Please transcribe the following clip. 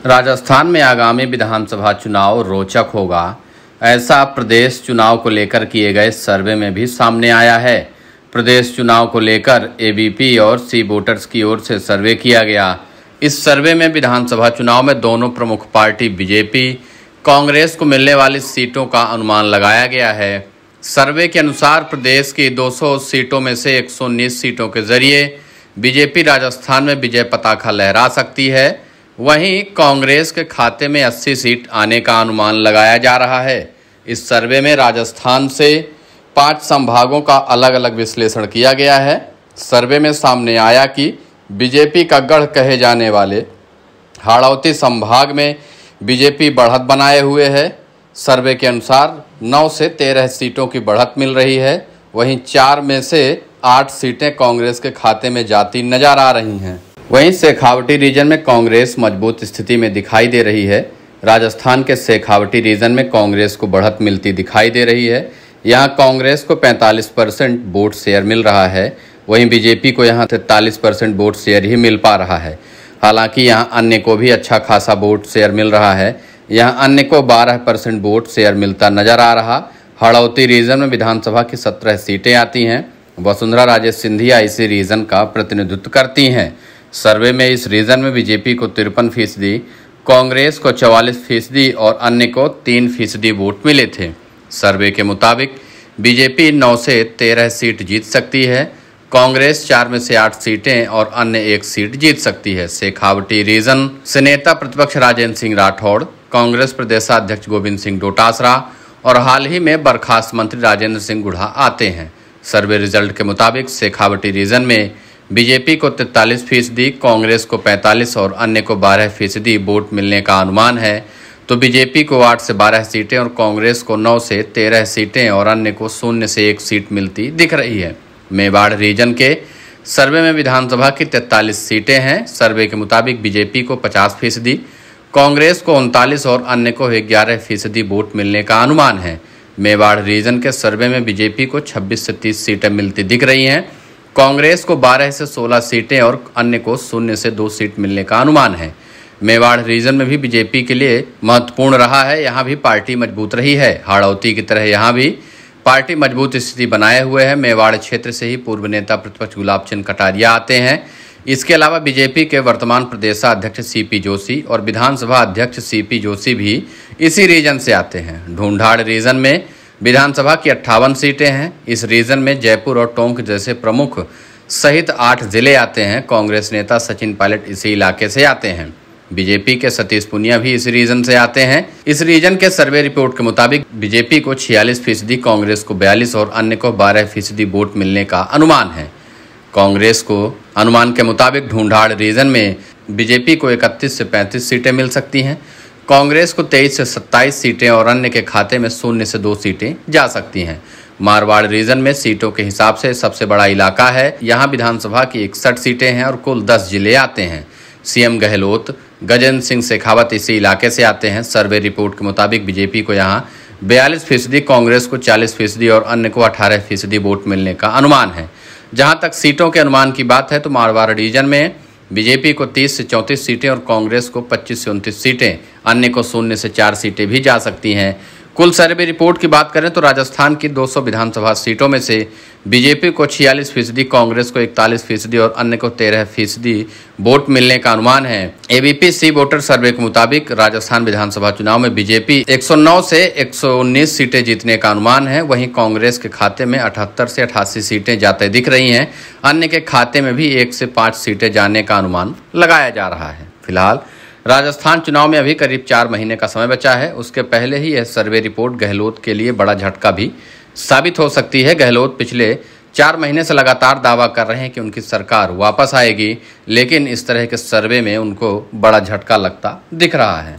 राजस्थान में आगामी विधानसभा चुनाव रोचक होगा, ऐसा प्रदेश चुनाव को लेकर किए गए सर्वे में भी सामने आया है। प्रदेश चुनाव को लेकर एबीपी और सी वोटर्स की ओर से सर्वे किया गया। इस सर्वे में विधानसभा चुनाव में दोनों प्रमुख पार्टी बीजेपी, कांग्रेस को मिलने वाली सीटों का अनुमान लगाया गया है। सर्वे के अनुसार प्रदेश की 200 सीटों में से 119 सीटों के जरिए बीजेपी राजस्थान में विजय पताका लहरा सकती है। वहीं कांग्रेस के खाते में 80 सीट आने का अनुमान लगाया जा रहा है। इस सर्वे में राजस्थान से 5 संभागों का अलग अलग विश्लेषण किया गया है। सर्वे में सामने आया कि बीजेपी का गढ़ कहे जाने वाले हाड़ौती संभाग में बीजेपी बढ़त बनाए हुए है। सर्वे के अनुसार 9 से 13 सीटों की बढ़त मिल रही है। वहीं 4 में से 8 सीटें कांग्रेस के खाते में जाती नजर आ रही हैं। वहीं शेखावटी रीजन में कांग्रेस मजबूत स्थिति में दिखाई दे रही है। राजस्थान के शेखावटी रीजन में कांग्रेस को बढ़त मिलती दिखाई दे रही है। यहां कांग्रेस को 45% वोट शेयर मिल रहा है। वहीं बीजेपी को यहां 43% वोट शेयर ही मिल पा रहा है। हालांकि यहां अन्य को भी अच्छा खासा वोट शेयर मिल रहा है। यहां अन्य को 12% वोट शेयर मिलता नजर आ रहा। हाड़ौती रीजन में विधानसभा की 17 सीटें आती हैं। वसुंधरा राजे सिंधिया इसी रीजन का प्रतिनिधित्व करती हैं। सर्वे में इस रीजन में बीजेपी को 53%, कांग्रेस को 44% और अन्य को 3% वोट मिले थे। सर्वे के मुताबिक बीजेपी 9 से 13 सीट जीत सकती है। कांग्रेस 4 में से 8 सीटें और अन्य 1 सीट जीत सकती है। शेखावटी रीजन से नेता प्रतिपक्ष राजेंद्र सिंह राठौड़, कांग्रेस प्रदेशाध्यक्ष गोविंद सिंह डोटासरा और हाल ही में बर्खास्त मंत्री राजेंद्र सिंह गुढ़ा आते हैं। सर्वे रिजल्ट के मुताबिक शेखावटी रीजन में बीजेपी को 43%, कांग्रेस को 45% और अन्य को 12% वोट मिलने का अनुमान है। तो बीजेपी को 8 से 12 सीटें और कांग्रेस को 9 से 13 सीटें और अन्य को 0 से 1 सीट मिलती दिख रही है। मेवाड़ रीजन के सर्वे में विधानसभा की 43 सीटें हैं। सर्वे के मुताबिक बीजेपी को 50%, कांग्रेस को 39% और अन्य को 11% वोट मिलने का अनुमान है। मेवाड़ रीजन के सर्वे में बीजेपी को 26 से 30 सीटें मिलती दिख रही हैं। कांग्रेस को 12 से 16 सीटें और अन्य को 0 से 2 सीट मिलने का अनुमान है। मेवाड़ रीजन में भी बीजेपी के लिए महत्वपूर्ण रहा है। यहाँ भी पार्टी मजबूत रही है। हाड़ौती की तरह यहाँ भी पार्टी मजबूत स्थिति बनाए हुए है। मेवाड़ क्षेत्र से ही पूर्व नेता प्रतिपक्ष गुलाब चंद कटारिया आते हैं। इसके अलावा बीजेपी के वर्तमान प्रदेशाध्यक्ष सीपी जोशी और विधानसभा अध्यक्ष सीपी जोशी भी इसी रीजन से आते हैं। ढूंढाड़ रीजन में विधानसभा की 58 सीटें हैं। इस रीजन में जयपुर और टोंक जैसे प्रमुख सहित 8 जिले आते हैं। कांग्रेस नेता सचिन पायलट इसी इलाके से आते हैं। बीजेपी के सतीश पुनिया भी इस रीजन से आते हैं। इस रीजन के सर्वे रिपोर्ट के मुताबिक बीजेपी को 46%, कांग्रेस को 42% और अन्य को 12% वोट मिलने का अनुमान है। कांग्रेस को अनुमान के मुताबिक ढूंढाड़ रीजन में बीजेपी को 31 से 35 सीटें मिल सकती हैं। कांग्रेस को 23 से 27 सीटें और अन्य के खाते में 0 से 2 सीटें जा सकती हैं। मारवाड़ रीजन में सीटों के हिसाब से सबसे बड़ा इलाका है। यहाँ विधानसभा की 61 सीटें हैं और कुल 10 जिले आते हैं। सीएम गहलोत, गजेंद्र सिंह शेखावत इसी इलाके से आते हैं। सर्वे रिपोर्ट के मुताबिक बीजेपी को यहाँ 42%, कांग्रेस को 40% और अन्य को 18% वोट मिलने का अनुमान है। जहाँ तक सीटों के अनुमान की बात है तो मारवाड़ रीजन में बीजेपी को 30 से 34 सीटें और कांग्रेस को 25 से 29 सीटें, अन्य को 0 से 4 सीटें भी जा सकती हैं। कुल सर्वे रिपोर्ट की बात करें तो राजस्थान की 200 विधानसभा सीटों में से बीजेपी को 46%, कांग्रेस को 41% और अन्य को 13% वोट मिलने का अनुमान है। एबीपी सी वोटर सर्वे के मुताबिक राजस्थान विधानसभा चुनाव में बीजेपी 109 से 119 सीटें जीतने का अनुमान है। वहीं कांग्रेस के खाते में 78 से 88 सीटें जाते दिख रही हैं। अन्य के खाते में भी 1 से 5 सीटें जाने का अनुमान लगाया जा रहा है। फिलहाल राजस्थान चुनाव में अभी करीब 4 महीने का समय बचा है। उसके पहले ही यह सर्वे रिपोर्ट गहलोत के लिए बड़ा झटका भी साबित हो सकती है। गहलोत पिछले 4 महीने से लगातार दावा कर रहे हैं कि उनकी सरकार वापस आएगी, लेकिन इस तरह के सर्वे में उनको बड़ा झटका लगता दिख रहा है।